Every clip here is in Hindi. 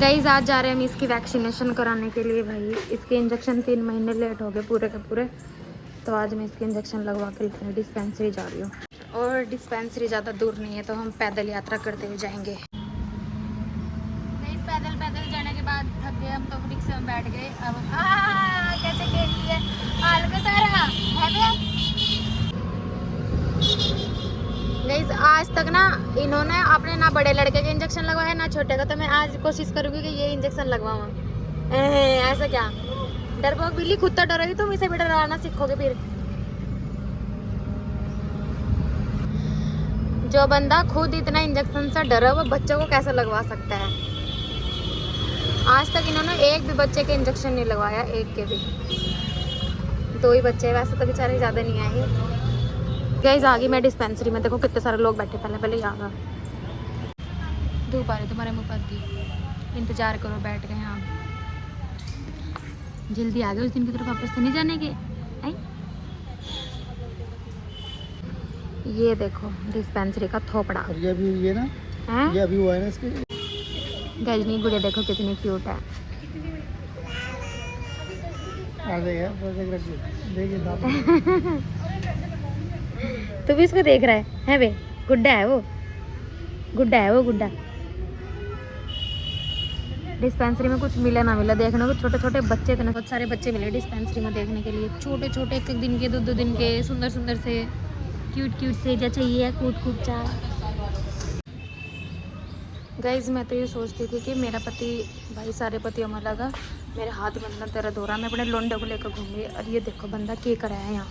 गाइस आज जा रहे हैं हम इसकी वैक्सीनेशन कराने के लिए। भाई इसके इंजेक्शन 3 महीने लेट हो गए पूरे के पूरे, तो आज मैं इसके इंजेक्शन लगवा के डिस्पेंसरी जा रही हूँ। और डिस्पेंसरी ज़्यादा दूर नहीं है, तो हम पैदल यात्रा करते हुए जाएंगे। पैदल पैदल जाने के बाद थक गए हम, तो रिक्शे में बैठ गए। अब कैसे खेली है गाइस। आज तक ना इन्होंने अपने ना बड़े लड़के के इंजेक्शन लगवाया ना छोटे का, तो मैं आज कोशिश करूंगी कि ये इंजेक्शन लगवाऊं। ऐसा क्या डरपोक बिल्ली, खुद तो डरोगी, तुम इसे भी डराना सीखोगे फिर। जो बंदा खुद इतना इंजेक्शन से डरा वो बच्चों को कैसे लगवा सकता है। आज तक इन्होंने एक भी बच्चे के इंजेक्शन नहीं लगवाया, एक के भी। 2 ही बच्चे, वैसे तो बेचारे ज़्यादा नहीं आए। गाइस आ गई मैं डिस्पेंसरी में, देखो कितने सारे लोग बैठे। पहले यहाँ आ धूप आ रही तुम्हारे मुँह पर की, इंतजार करो, बैठ गए यहाँ। जल्दी आ गए, उस दिन की तरफ वापस तो नहीं जाने के। ये देखो डिस्पेंसरी का थोपड़ा। ये अभी हुई है ना? ये अभी हुआ है ना इसके। गजनी गुड़िया देखो कितनी क्यूट है। तू भी इसको देख रहा है बे? गुड्डा है वो, गुड्डा है वो, गुड्डा। डिस्पेंसरी में कुछ मिला ना मिला देखने को, छोटे छोटे बच्चे थे ना, बहुत सारे बच्चे मिले डिस्पेंसरी में देखने के लिए। छोटे छोटे 1 दिन के 2 दिन के, सुंदर सुंदर से, क्यूट क्यूट से, जो चाहिए कूट कूट चा। गाइज मैं तो ये सोचती थी कि मेरा पति, भाई सारे पतियों में लगा, मेरे हाथ में अंदर दर्द हो रहा, मैं अपने लोंडे को लेकर घूम रही। और ये देखो बंदा क्या कर रहा है यहाँ।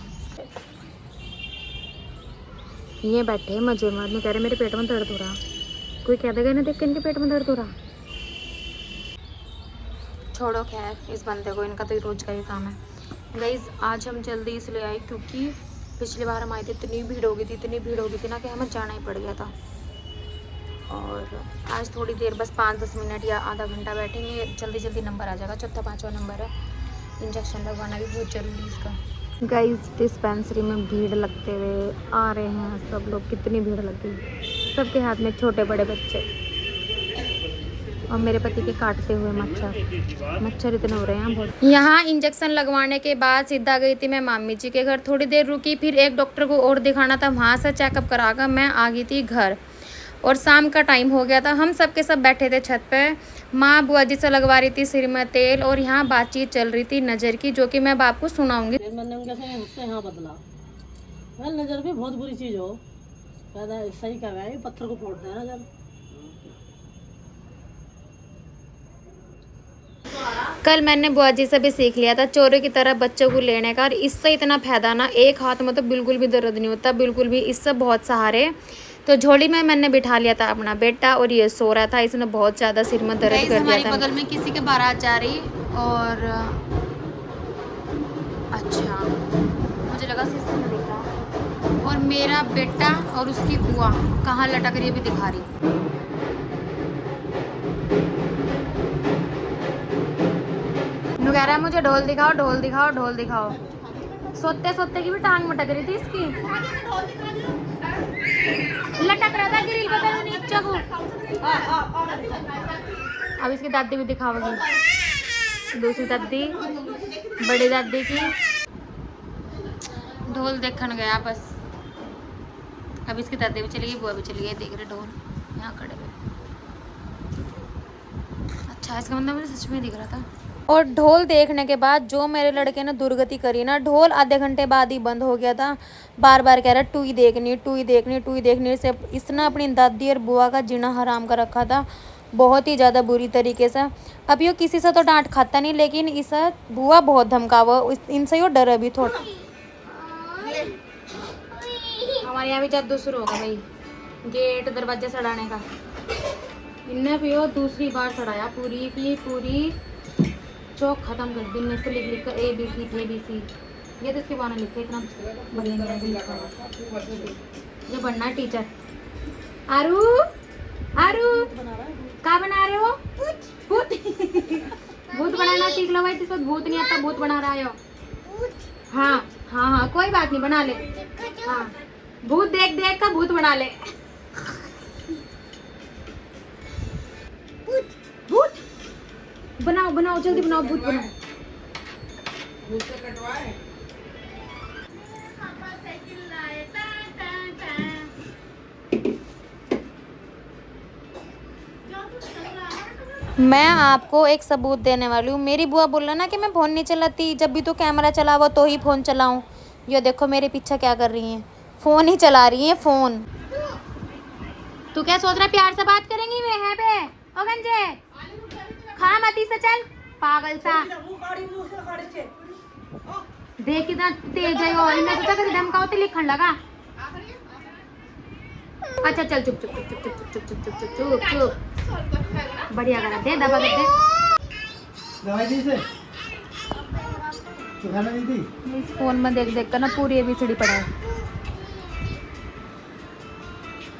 ये बैठे मजे मारने, कह रहे मेरे पेट में दर्द हो रहा। कोई कह देगा ना देख के इनके पेट में दर्द हो रहा। छोड़ो खैर इस बंदे को, इनका तो रोज का ही काम है। गाइज आज हम जल्दी इसलिए आए क्योंकि पिछली बार हम आए थे, इतनी भीड़ हो गई थी, इतनी भीड़ हो गई थी ना कि हमें जाना ही पड़ गया था। और आज थोड़ी देर, बस 5-10 मिनट या आधा घंटा बैठेंगे, जल्दी जल्दी नंबर आ जाएगा। 4था-5वां नंबर है। इंजेक्शन लगवाना भी बहुत जरूरी इसका। गाइस डिस्पेंसरी में भीड़ लगते हुए आ रहे हैं सब लोग। कितनी भीड़ लग गई, सबके हाथ में छोटे बड़े बच्चे, और मेरे पति के काटते हुए मच्छर इतने हो रहे हैं बहुत। यहाँ इंजेक्शन लगवाने के बाद सीधा गई थी मैं मामी जी के घर, थोड़ी देर रुकी, फिर एक डॉक्टर को और दिखाना था, वहाँ से चेकअप कराकर मैं आ गई थी घर। और शाम का टाइम हो गया था, हम सब के सब बैठे थे छत पे। माँ बुआ जी से लगवा रही थी सिर में तेल, और यहाँ बातचीत चल रही थी नज़र की, जो कि मैं बाप को सुनाऊंगी। मैंने उनके से उससे यहाँ बदला, नज़र भी बहुत बुरी चीज़ हो, सही कह रहा है, पत्थर को फोड़ता है नज़र। कल मैंने बुआ जी से भी सीख लिया था चोरी की तरह बच्चों को लेने का, और इससे इतना फायदा ना, एक हाथ में तो बिल्कुल भी दर्द नहीं होता, बिल्कुल भी। इससे बहुत सहारे। तो झोली में मैंने बिठा लिया था अपना बेटा, और ये सो रहा था, इसने बहुत ज़्यादा सिर में दर्द कर दिया था। बगल में किसी के बारात जा रही, और अच्छा मुझे लगा शीशे में दिख रहा, और मेरा बेटा और उसकी बुआ कहाँ लटक रही है भी दिखा रही। कह रहा है मुझे ढोल दिखाओ, ढोल दिखाओ, ढोल दिखाओ। सोते सोते की भी टांग मटक रही थी इसकी, लटक रहा था ग्रिल पे नीचे को। अब इसकी दादी भी दिखाओगी, दूसरी दादी, बड़ी दादी की। ढोल देखने गया बस। अब इसकी दादी भी चली गई, बुआ भी चली गई, देख रहे ढोल यहाँ खड़े हुए। अच्छा इसका मतलब मुझे सच में दिख रहा था। और ढोल देखने के बाद जो मेरे लड़के ने दुर्गति करी ना, ढोल आधे घंटे बाद ही बंद हो गया था। बार बार कह रहा टूई देखनी, टूई देखनी, टूई देखनी। से इसने अपनी दादी और बुआ का जीना हराम कर रखा था, बहुत ही ज़्यादा बुरी तरीके से। अब यो किसी से तो डांट खाता नहीं, लेकिन इसे बुआ बहुत धमकावा, इनसे यो डर भी थोड़ा। हमारे यहाँ भी जादू शुरू होगा भाई, गेट दरवाजे सड़ाने का। इनने भी वो दूसरी बार सड़ाया, पूरी की पूरी चौक खत्म कर दी। इसको लिख लिख कर ABC। ये तो इसके बारे में लिखे, इतना बढ़िया ये बनना है टीचर। आरू आरू क्या बना रहे हो? भूत भूत बनाना सीख लो भाई, जिसको भूत नहीं आता भूत बना रहा हो। हाँ हाँ हाँ कोई बात नहीं, बना ले। हाँ भूत देख देख का भूत बना ले। भूत भूत बनाओ बनाओ जल्दी बनाओ, भूत बनाओ। मैं आपको एक सबूत देने वाली हूँ। मेरी बुआ बोल रहा ना कि मैं फ़ोन नहीं चलाती, जब भी तो कैमरा चला हुआ तो ही फ़ोन चलाऊँ। ये देखो मेरे पीछे क्या कर रही हैं, फ़ोन ही चला रही हैं, फ़ोन। तू क्या सोच रहा है प्यार से बात करेंगी वे है बे? ओ गंजे खा मती से चल पागल सा। देख कितना तेज है और मैं सोचा कि धमकाओ तो लिखन लगा। अच्छा चल चुप चुप चुप चुप चुप चुप चुप चुप चुप चुप चुप। बढ़िया करा दे, दबा कर दे। दवाई दी से सुखाना दी थी। इस फोन में देख देख कर ना पूरी एबीसीडी पढ़ा है।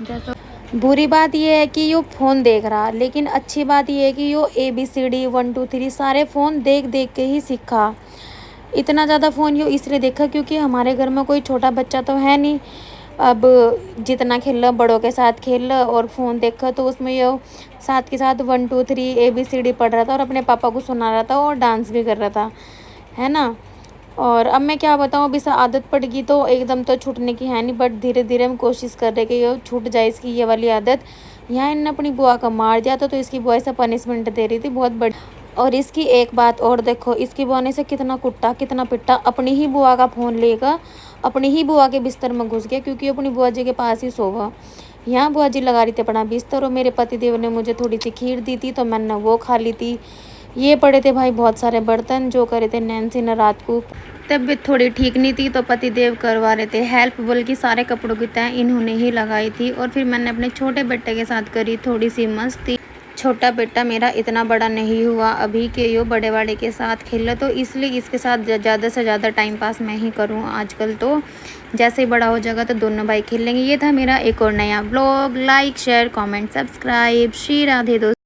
जैसा बुरी बात ये है कि यो फ़ोन देख रहा, लेकिन अच्छी बात ये है कि यो ABCD 1 2 3 सारे फ़ोन देख देख के ही सीखा। इतना ज़्यादा फ़ोन यो इसलिए देखा क्योंकि हमारे घर में कोई छोटा बच्चा तो है नहीं। अब जितना खेल लो बड़ों के साथ खेल लो और फ़ोन देखा, तो उसमें यो साथ के साथ 1 2 3 ABCD पढ़ रहा था और अपने पापा को सुना रहा था और डांस भी कर रहा था, है ना। और अब मैं क्या बताऊँ, अभी से आदत पड़ गई तो एकदम तो छूटने की है नहीं, बट धीरे धीरे हम कोशिश कर रहे कि ये छूट जाए इसकी ये वाली आदत। यहाँ इन्होंने अपनी बुआ का मार दिया था तो इसकी बुआ इसे पनिशमेंट दे रही थी बहुत बड़ी। और इसकी एक बात और देखो, इसकी बुआ ने इसे कितना कुट्टा कितना पिट्टा। अपनी ही बुआ का फ़ोन लेकर अपनी ही बुआ के बिस्तर में घुस गया क्योंकि अपनी बुआ जी के पास ही सोवा। यहाँ बुआ जी लगा रही थी अपना बिस्तर और मेरे पतिदेव ने मुझे थोड़ी सी खीर दी थी तो मैंने वो खा ली थी। ये पड़े थे भाई बहुत सारे बर्तन जो करे थे नैन्सी ने रात को। तबीयत थोड़ी ठीक नहीं थी तो पतिदेव करवा रहे थे हेल्प, बल्कि सारे कपड़ों की तय इन्होंने ही लगाई थी। और फिर मैंने अपने छोटे बेटे के साथ करी थोड़ी सी मस्ती। छोटा बेटा मेरा इतना बड़ा नहीं हुआ अभी कि यो बड़े वाले के साथ खेले, तो इसलिए इसके साथ ज़्यादा से ज़्यादा टाइम पास मैं ही करूँ आजकल। तो जैसे ही बड़ा हो जाएगा तो दोनों भाई खेल लेंगे। ये था मेरा एक और नया vlog. Like share comment subscribe. Shri Radhe दोस्तों।